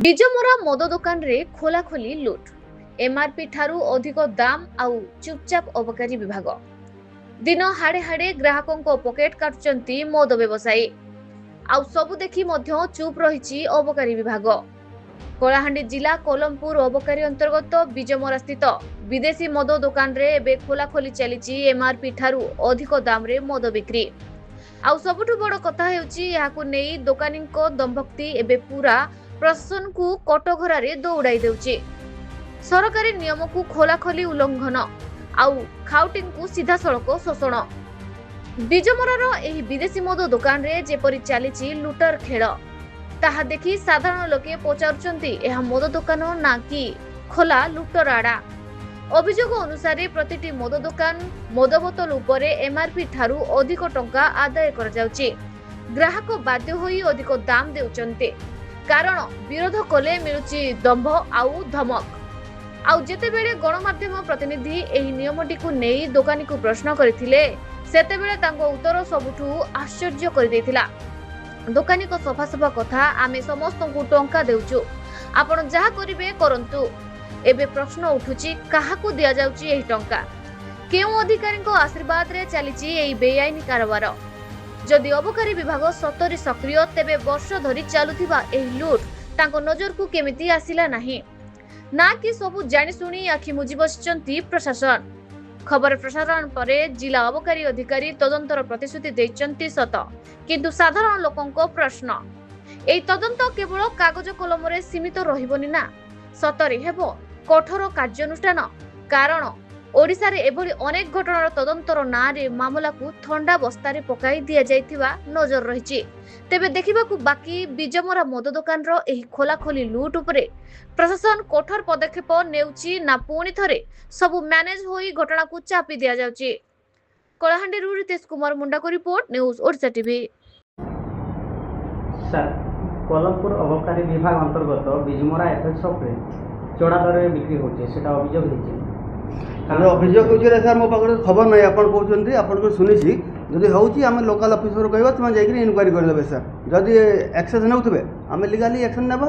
ବିଜମରା ମଦ ଦୋକାନରେ ଖୋଲାଖୋଲି ଲୁଟ୍, ଏମ୍ଆର୍ପି ଠାରୁ ଅଧିକ ଦାମ ଆଉ ଚୁପଚାପ ଅବକାରୀ ବିଭାଗ। ଦିନ ହାଡ଼େ ହାଡ଼େ ଗ୍ରାହକଙ୍କ ପକେଟ କାଟୁଛନ୍ତି ମଦ ବ୍ୟବସାୟୀ। ଆଉ ସବୁ ଦେଖି ମଧ୍ୟ ଚୁପ୍ ରହିଛି ଅବକାରୀ ବିଭାଗ। କଳାହାଣ୍ଡି ଜିଲ୍ଲା କୋଲମପୁର ଅବକାରୀ ଅନ୍ତର୍ଗତ ବିଜମରା ସ୍ଥିତ ବିଦେଶୀ ମଦ ଦୋକାନରେ ଏବେ ଖୋଲାଖୋଲି ଚାଲିଛି ଏମ୍ଆର୍ପି ଠାରୁ ଅଧିକ ଦାମରେ ମଦ ବିକ୍ରି। ଆଉ ସବୁଠୁ ବଡ଼ କଥା ହେଉଛି ଏହାକୁ ନେଇ ଦୋକାନୀଙ୍କ ଦମ୍ଭକ୍ତି ଏବେ ପୁରା ପ୍ରଶାସନକୁ କଟଘରାରେ ଦୌଡ଼ାଇ ଦେଉଛି। ସରକାରୀ ନିୟମକୁ ଖୋଲାଖୋଲି ଉଲ୍ଲଂଘନ ଆଉ ଖାଉଟିଙ୍କୁ ସିଧାସଳଖ ଶୋଷଣ। ବିଜମରାର ଏହି ବିଦେଶୀ ମଦ ଦୋକାନରେ ଯେପରି ଚାଲିଛି ଲୁଟର ଖେଳ, ତାହା ଦେଖି ସାଧାରଣ ଲୋକେ ପଚାରୁଛନ୍ତି ଏହା ମଦ ଦୋକାନ ନା କି ଖୋଲା ଲୁଟର ଆଡା। ଅଭିଯୋଗ ଅନୁସାରେ ପ୍ରତିଟି ମଦ ଦୋକାନ ମଦ ବୋତଲ ଉପରେ ଏମ୍ଆର୍ପି ଠାରୁ ଅଧିକ ଟଙ୍କା ଆଦାୟ କରାଯାଉଛି। ଗ୍ରାହକ ବାଧ୍ୟ ହୋଇ ଅଧିକ ଦାମ ଦେଉଛନ୍ତି, କାରଣ ବିରୋଧ କଲେ ମିଳୁଛି ଦମ୍ଭ ଆଉ ଧମକ। ଆଉ ଯେତେବେଳେ ଗଣମାଧ୍ୟମ ପ୍ରତିନିଧି ଏହି ନିୟମଟିକୁ ନେଇ ଦୋକାନୀକୁ ପ୍ରଶ୍ନ କରିଥିଲେ, ସେତେବେଳେ ତାଙ୍କ ଉତ୍ତର ସବୁଠୁ ଆଶ୍ଚର୍ଯ୍ୟ କରିଦେଇଥିଲା। ଦୋକାନୀଙ୍କ ସଫାସଫା କଥା, ଆମେ ସମସ୍ତଙ୍କୁ ଟଙ୍କା ଦେଉଛୁ, ଆପଣ ଯାହା କରିବେ କରନ୍ତୁ। ଏବେ ପ୍ରଶ୍ନ ଉଠୁଛି, କାହାକୁ ଦିଆଯାଉଛି ଏହି ଟଙ୍କା? କେଉଁ ଅଧିକାରୀଙ୍କ ଆଶୀର୍ବାଦରେ ଚାଲିଛି ଏହି ବେଆଇନ କାରବାର? ଯଦି ଅବକାରୀ ବିଭାଗ ସତରେ ସକ୍ରିୟ, ତେବେ ବର୍ଷ ଧରି ଚାଲୁଥିବା ଏହି ଲୁଟ୍ ତାଙ୍କ ନଜରକୁ କେମିତି ଆସିଲା ନାହିଁ? ନା କି ସବୁ ଜାଣିଶୁଣି ଆଖି ମୁଜି ବସିଛନ୍ତି ପ୍ରଶାସନ? ଖବର ପ୍ରସାରଣ ପରେ ଜିଲ୍ଲା ଅବକାରୀ ଅଧିକାରୀ ତଦନ୍ତର ପ୍ରତିଶ୍ରୁତି ଦେଇଛନ୍ତି ସତ, କିନ୍ତୁ ସାଧାରଣ ଲୋକଙ୍କ ପ୍ରଶ୍ନ, ଏହି ତଦନ୍ତ କେବଳ କାଗଜ କଲମରେ ସୀମିତ ରହିବନି ନା? ସତରେ ହେବ କଠୋର କାର୍ଯ୍ୟାନୁଷ୍ଠାନ? କାରଣ ଓଡ଼ିଶାରେ ଏଭଳି ଅନେକ ଘଟଣାର ତଦନ୍ତର ନାଁରେ ମାମଲାକୁ ଥଣ୍ଡା ବସ୍ତାରେ ପକାଇ ଦିଆଯାଇଥିବା ନଜର ରହିଛି। ତେବେ ଦେଖିବାକୁ ବାକି ବିଜମରା ମଦ ଦୋକାନର ଏହି ଖୋଲାଖୋଲି ଲୁଟ୍ ଉପରେ ପ୍ରଶାସନ କଠୋର ପଦକ୍ଷେପ ନେଉଛି ନା ପୁଣି ଥରେ ସବୁ ମ୍ୟାନେଜ ହୋଇ ଘଟଣାକୁ ଚାପି ଦିଆଯାଉଛି? କଳାହାଣ୍ଡିରୁ ରିତେଶ କୁମାର ମୁଣ୍ଡାଙ୍କ report, news Odisha TV. Sir, Kolampur ଅବକାରୀ ବିଭାଗ ଅନ୍ତର୍ଗତ ବିଜମରା ଏଫଏସ୍ ସପ୍ରେ ଚଢ଼ା ଦରରେ ବିକ୍ରି ହେଉଛି, ସେଟା ଅଭିଯୋଗ ହେଇଛି। ଅଭିଯୋଗ ହେଉଛି ସାର୍, ମୋ ପାଖରେ ଖବର ନାହିଁ। ଆପଣ କହୁଛନ୍ତି, ଆପଣଙ୍କୁ ଶୁଣିଛି। ଯଦି ହେଉଛି ଆମେ ଲୋକାଲ୍ ଅଫିସରକୁ କହିବା, ତୁମେ ଯାଇକରି ଇନକ୍ୱାରି କରିଦେବେ ସାର୍। ଯଦି ଏକ୍ସେସ୍ ନେଉଥିବେ ଆମେ ଲିଗାଲି ଆକ୍ସନ୍ ନେବା।